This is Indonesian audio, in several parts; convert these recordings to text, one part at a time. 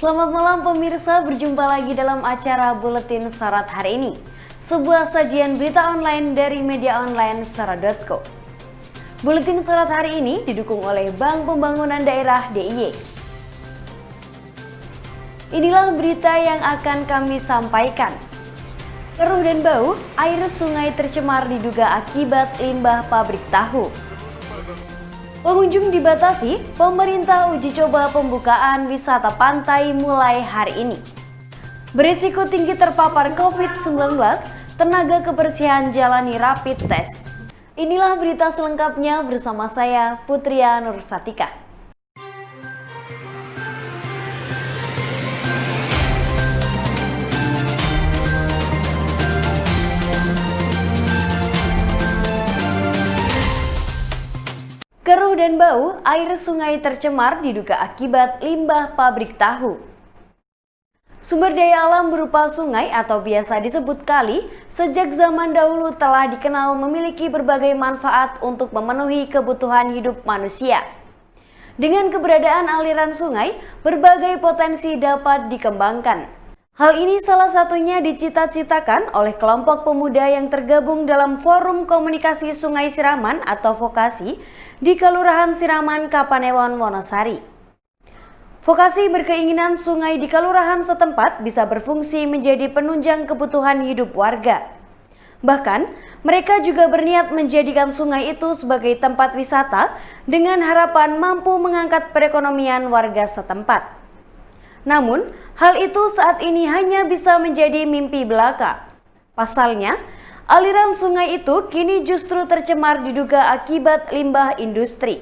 Selamat malam pemirsa, berjumpa lagi dalam acara Buletin Syarat hari ini. Sebuah sajian berita online dari media online syarat.co. Buletin Syarat hari ini didukung oleh Bank Pembangunan Daerah DIY. Inilah berita yang akan kami sampaikan. Keruh dan bau, air sungai tercemar diduga akibat limbah pabrik tahu. Pengunjung dibatasi, pemerintah uji coba pembukaan wisata pantai mulai hari ini. Berisiko tinggi terpapar COVID-19, tenaga kebersihan jalani rapid test. Inilah berita selengkapnya bersama saya, Putria Nurfatika. Keruh dan bau, air sungai tercemar diduga akibat limbah pabrik tahu. Sumber daya alam berupa sungai atau biasa disebut kali, sejak zaman dahulu telah dikenal memiliki berbagai manfaat untuk memenuhi kebutuhan hidup manusia. Dengan keberadaan aliran sungai, berbagai potensi dapat dikembangkan. Hal ini salah satunya dicita-citakan oleh kelompok pemuda yang tergabung dalam Forum Komunikasi Sungai Siraman atau Vokasi di Kelurahan Siraman, Kapanewon, Wonosari. Vokasi berkeinginan sungai di kelurahan setempat bisa berfungsi menjadi penunjang kebutuhan hidup warga. Bahkan, mereka juga berniat menjadikan sungai itu sebagai tempat wisata dengan harapan mampu mengangkat perekonomian warga setempat. Namun, hal itu saat ini hanya bisa menjadi mimpi belaka. Pasalnya, aliran sungai itu kini justru tercemar diduga akibat limbah industri.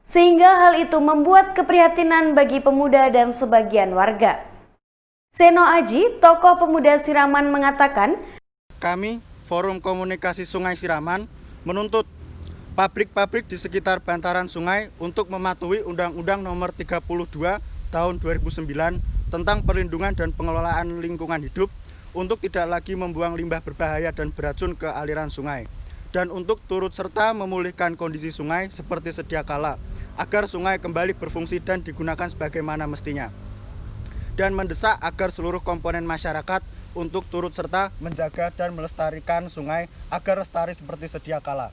Sehingga hal itu membuat keprihatinan bagi pemuda dan sebagian warga. Seno Aji, tokoh pemuda Siraman mengatakan, kami, Forum Komunikasi Sungai Siraman, menuntut pabrik-pabrik di sekitar bantaran sungai untuk mematuhi Undang-Undang Nomor 32 Tahun 2009 tentang perlindungan dan pengelolaan lingkungan hidup untuk tidak lagi membuang limbah berbahaya dan beracun ke aliran sungai dan untuk turut serta memulihkan kondisi sungai seperti sedia kala agar sungai kembali berfungsi dan digunakan sebagaimana mestinya, dan mendesak agar seluruh komponen masyarakat untuk turut serta menjaga dan melestarikan sungai agar lestari seperti sedia kala.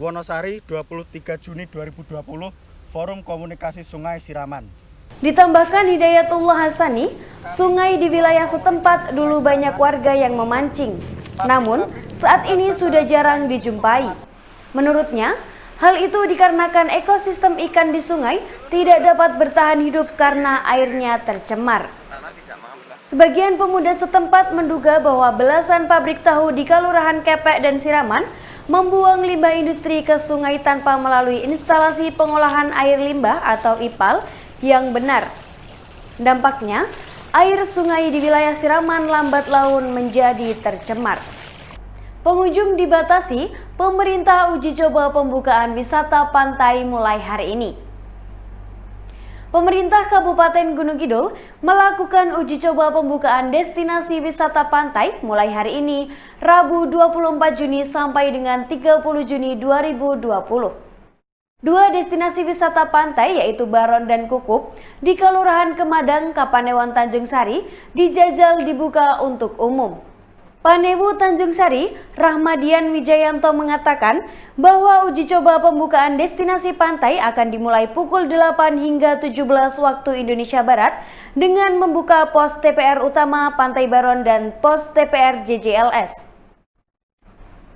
Wonosari, 23 Juni 2020, Forum Komunikasi Sungai Siraman. Ditambahkan Hidayatullah Hasani, sungai di wilayah setempat dulu banyak warga yang memancing. Namun, saat ini sudah jarang dijumpai. Menurutnya, hal itu dikarenakan ekosistem ikan di sungai tidak dapat bertahan hidup karena airnya tercemar. Sebagian pemuda setempat menduga bahwa belasan pabrik tahu di Kelurahan Kepek dan Siraman membuang limbah industri ke sungai tanpa melalui instalasi pengolahan air limbah atau IPAL yang benar. Dampaknya, air sungai di wilayah Siraman lambat laun menjadi tercemar. Pengunjung dibatasi, pemerintah uji coba pembukaan wisata pantai mulai hari ini. Pemerintah Kabupaten Gunung Kidul melakukan uji coba pembukaan destinasi wisata pantai mulai hari ini, Rabu 24 Juni sampai dengan 30 Juni 2020. Dua destinasi wisata pantai yaitu Baron dan Kukup di Kelurahan Kemadang, Kapanewon, Tanjung Sari dijajal dibuka untuk umum. Panewu Tanjung Sari, Rahmadian Wijayanto mengatakan bahwa uji coba pembukaan destinasi pantai akan dimulai pukul 8 hingga 17 waktu Indonesia Barat dengan membuka pos TPR utama Pantai Baron dan pos TPR JJLS.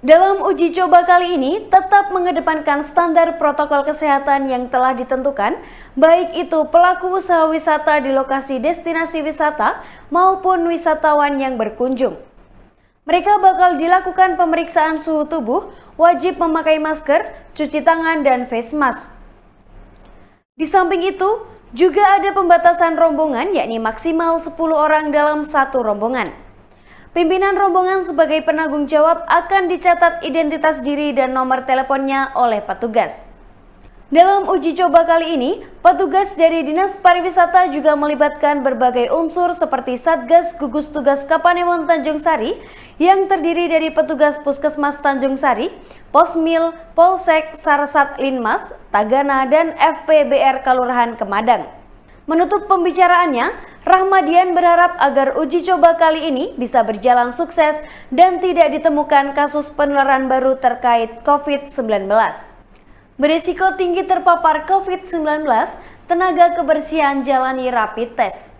Dalam uji coba kali ini tetap mengedepankan standar protokol kesehatan yang telah ditentukan, baik itu pelaku usaha wisata di lokasi destinasi wisata maupun wisatawan yang berkunjung. Mereka bakal dilakukan pemeriksaan suhu tubuh, wajib memakai masker, cuci tangan, dan face mask. Di samping itu, juga ada pembatasan rombongan yakni maksimal 10 orang dalam satu rombongan. Pimpinan rombongan sebagai penanggung jawab akan dicatat identitas diri dan nomor teleponnya oleh petugas. Dalam uji coba kali ini, petugas dari Dinas Pariwisata juga melibatkan berbagai unsur seperti Satgas Gugus Tugas Kapanewon Tanjung Sari yang terdiri dari petugas Puskesmas Tanjung Sari, Posmil, Polsek, Sarsat Linmas, Tagana, dan FPBR Kelurahan Kemadang. Menutup pembicaraannya, Rahmadian berharap agar uji coba kali ini bisa berjalan sukses dan tidak ditemukan kasus penularan baru terkait COVID-19. Berisiko tinggi terpapar COVID-19, tenaga kebersihan jalani rapid test.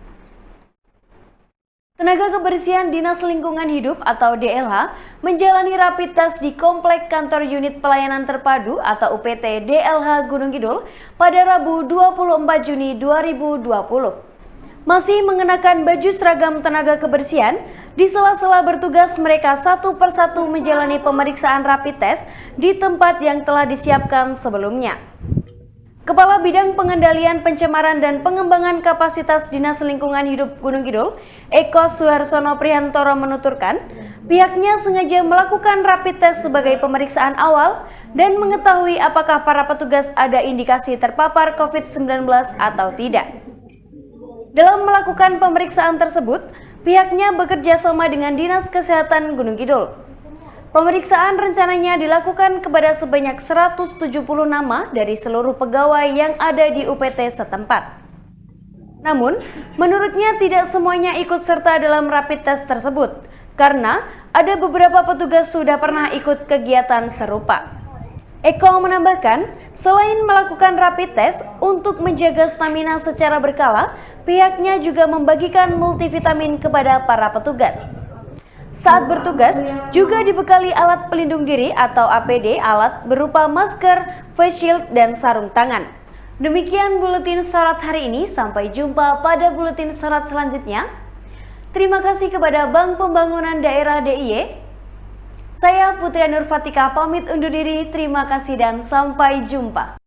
Tenaga kebersihan Dinas Lingkungan Hidup atau DLH menjalani rapid test di Komplek Kantor Unit Pelayanan Terpadu atau UPT DLH Gunung Kidul pada Rabu 24 Juni 2020. Masih mengenakan baju seragam tenaga kebersihan, di sela-sela bertugas mereka satu persatu menjalani pemeriksaan rapid test di tempat yang telah disiapkan sebelumnya. Kepala Bidang Pengendalian Pencemaran dan Pengembangan Kapasitas Dinas Lingkungan Hidup Gunung Kidul, Eko Suharsono Prihantoro menuturkan, pihaknya sengaja melakukan rapid test sebagai pemeriksaan awal dan mengetahui apakah para petugas ada indikasi terpapar COVID-19 atau tidak. Dalam melakukan pemeriksaan tersebut, pihaknya bekerja sama dengan Dinas Kesehatan Gunung Kidul. Pemeriksaan rencananya dilakukan kepada sebanyak 170 nama dari seluruh pegawai yang ada di UPT setempat. Namun, menurutnya tidak semuanya ikut serta dalam rapid test tersebut, karena ada beberapa petugas sudah pernah ikut kegiatan serupa. Eko menambahkan, selain melakukan rapid test untuk menjaga stamina secara berkala, pihaknya juga membagikan multivitamin kepada para petugas. Saat bertugas, juga dibekali alat pelindung diri atau APD, alat berupa masker, face shield, dan sarung tangan. Demikian buletin Sorot hari ini, sampai jumpa pada buletin Sorot selanjutnya. Terima kasih kepada Bank Pembangunan Daerah DIY. Saya Putri Nur Fatika pamit undur diri, terima kasih dan sampai jumpa.